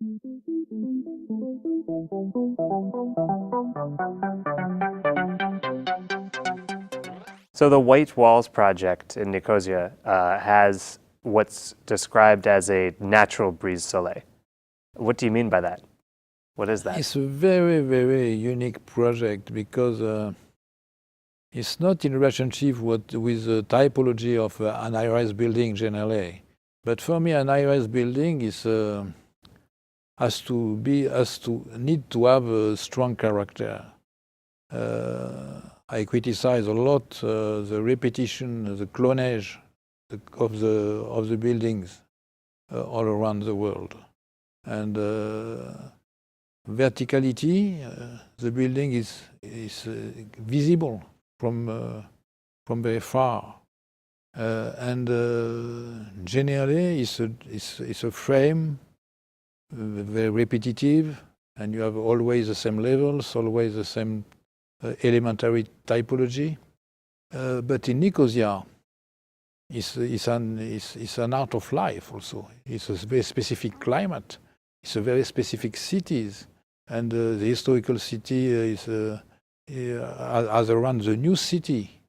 So the White Walls project in Nicosia has what's described as a natural brise soleil. What do you mean by that? What is that? It's a very, very unique project because it's not in relationship with the typology of an high-rise building generally. But for me, an high-rise building is has to need to have a strong character. I criticize a lot the repetition, the clonage of the buildings all around the world, and verticality. The building is visible from very far, and generally it's a frame very repetitive, and you have always the same levels, always the same elementary typology. But in Nicosia, it's an art of life also. It's a very specific climate. It's a very specific cities, and the historical city has around the new city,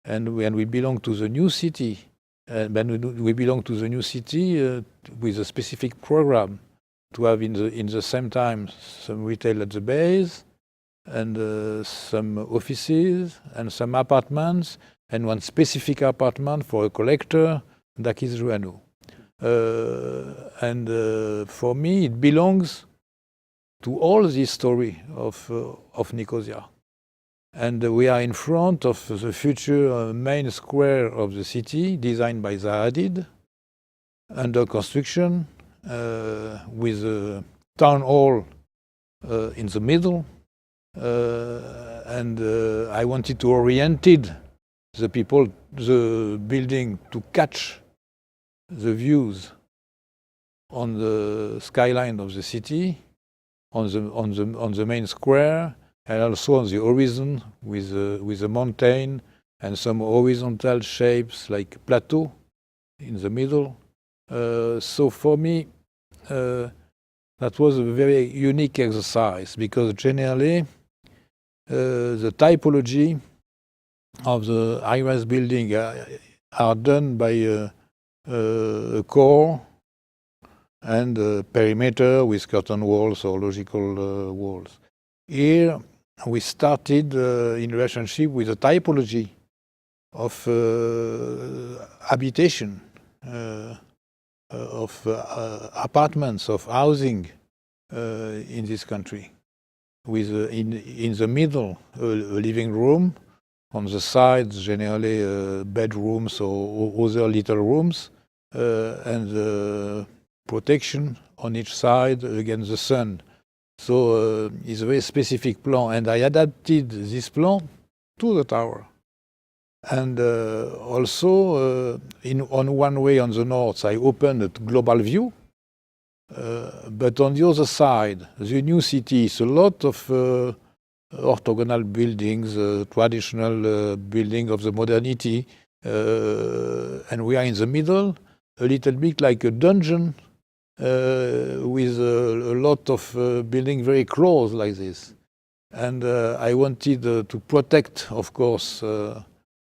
and when we belong to the new city, when we belong to the new city with a specific program to have in the same time some retail at the base, and some offices and some apartments, and one specific apartment for a collector, that is Ruano. And for me, it belongs to all this story of Nicosia. And we are in front of the future main square of the city, designed by Zaha Hadid, under construction, with a town hall in the middle. And I wanted to orient the people, the building, to catch the views on the skyline of the city, on the main square, and also on the horizon with a mountain and some horizontal shapes like plateau in the middle. So for me, that was a very unique exercise, because generally the typology of the high-rise building are done by a core and a perimeter with curtain walls or logical walls. Here we started in relationship with the typology of habitation, of apartments, of housing in this country, with in the middle a living room, on the sides generally bedrooms or other little rooms, and protection on each side against the sun. So it's a very specific plan, and I adapted this plan to the tower. And also, on one way on the north, I opened a global view. But on the other side, the new city is a lot of orthogonal buildings, traditional building of the modernity, and we are in the middle, a little bit like a dungeon, with a lot of building very close like this. And I wanted to protect, of course,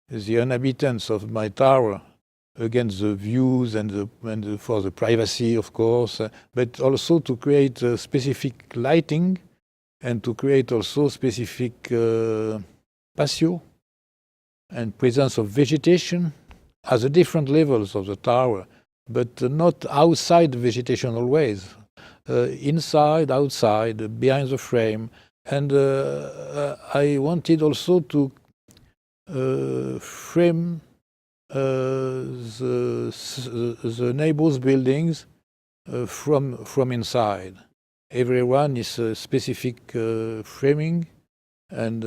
the inhabitants of my tower against the views and for the privacy, of course, but also to create specific lighting and to create also specific patio and presence of vegetation at the different levels of the tower, but not outside the vegetation always, inside, outside, behind the frame. And I wanted also to frame the neighbors' buildings from inside. Everyone is a specific framing, and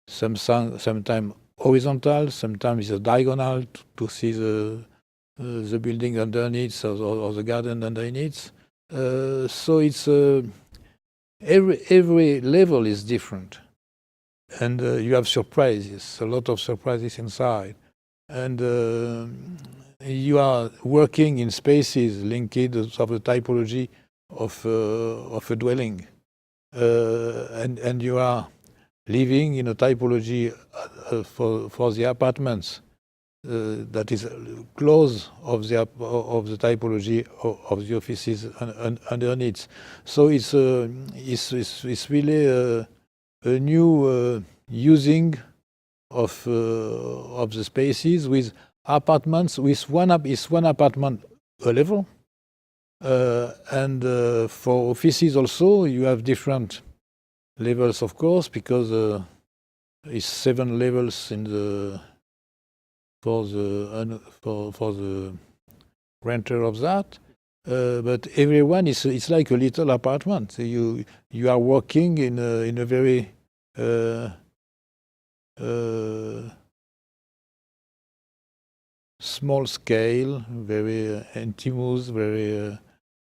sometimes horizontal, sometimes it's a diagonal to see the building underneath or the garden underneath. So it's every level is different. And you have surprises, a lot of surprises inside. And you are working in spaces linked to the typology of a dwelling, and you are living in a typology for the apartments that is close of the typology of the offices underneath. So it's really a new using of the spaces with apartments with one apartment a level, and for offices also you have different levels, of course, because it's 7 levels in the for the renter of that. But everyone it's like a little apartment. You are working in a very small scale, very intimate, very.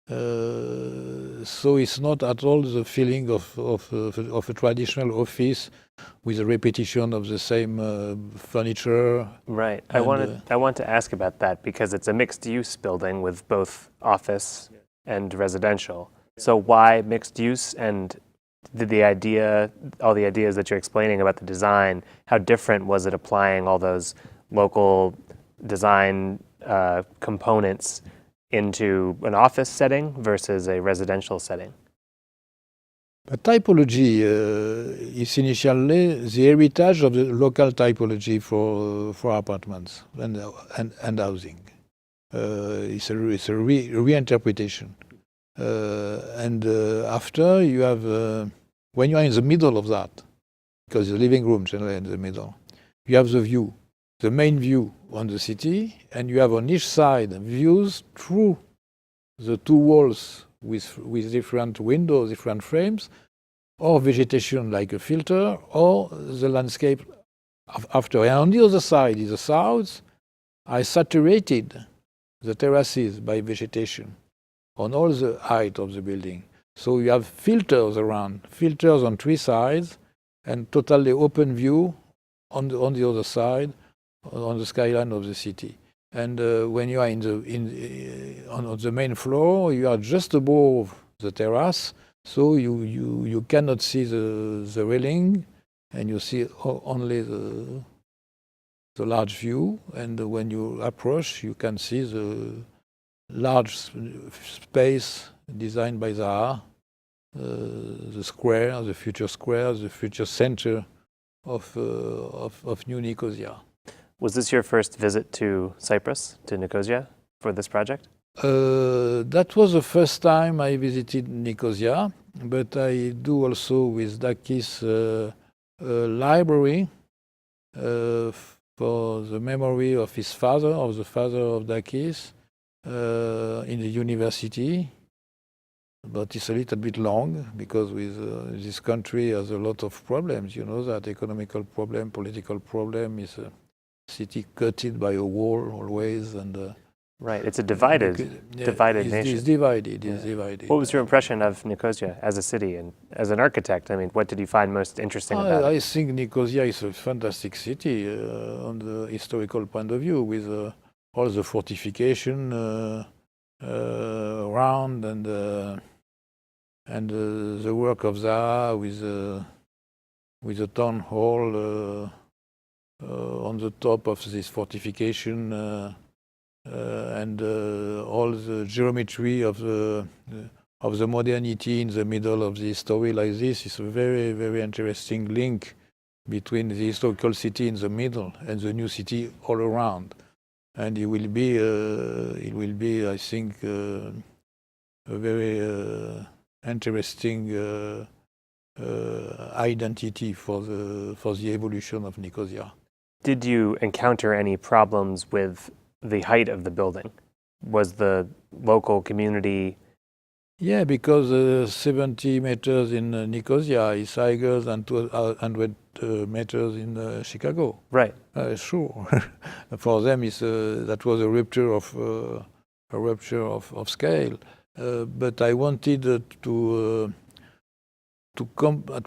So it's not at all the feeling of a traditional office with a repetition of the same furniture. Right. I want to ask about that because it's a mixed-use building with both office and residential. So why mixed use, and did all the ideas that you're explaining about the design, how different was it applying all those local design components into an office setting versus a residential setting? But typology is initially the heritage of the local typology for apartments and housing. It's a reinterpretation. And after you have, when you are in the middle of that, because the living room generally in the middle, you have the view, the main view on the city, and you have on each side views through the 2 walls with different windows, different frames, or vegetation like a filter, or the landscape after. And on the other side, in the south, I saturated the terraces by vegetation on all the height of the building. So you have filters around, filters on 3 sides, and totally open view on the other side, on the skyline of the city. And when you are on the main floor, you are just above the terrace, so you cannot see the railing, and you see only the large view. And when you approach, you can see the large space designed by Zaha, the square, the future center of New Nicosia. Was this your first visit to Cyprus, to Nicosia, for this project? That was the first time I visited Nicosia, but I do also with Dakis a library for the memory of his father, of the father of Dakis, in the university. But it's a little bit long because with this country has a lot of problems. You know that economical problem, political problem, is a city gutted by a war always, and right. It's a divided nation. It's divided. It's divided. What was your impression of Nicosia as a city and as an architect? I mean, what did you find most interesting about it? I think Nicosia is a fantastic city on the historical point of view, with all the fortification around, and the work of Zaha with the town hall on the top of this fortification, and all the geometry of the modernity in the middle of the story like this is a very, very interesting link between the historical city in the middle and the new city all around. And it will be, I think, a very interesting identity for the evolution of Nicosia. Did you encounter any problems with the height of the building? Was the local community? Yeah, because 70 meters in Nicosia is higher than 200 meters in Chicago. Right. Sure. For them, that was a rupture of scale. But I wanted to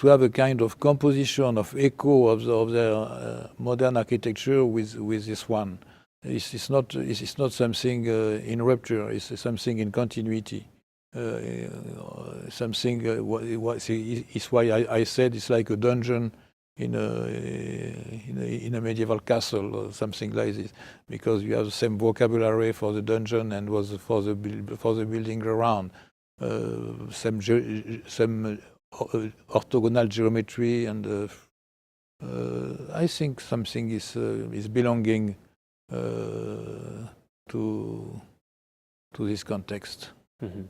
have a kind of composition of echo of their modern architecture with this one. It's not something in rupture. It's something in continuity. Something. It's why I said it's like a dungeon in a medieval castle or something like this, because you have the same vocabulary for the dungeon and was for the building around. Some orthogonal geometry, and I think something is belonging to this context. Mm-hmm.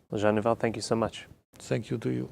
Well, Jean Nouvel, thank you so much. Thank you to you.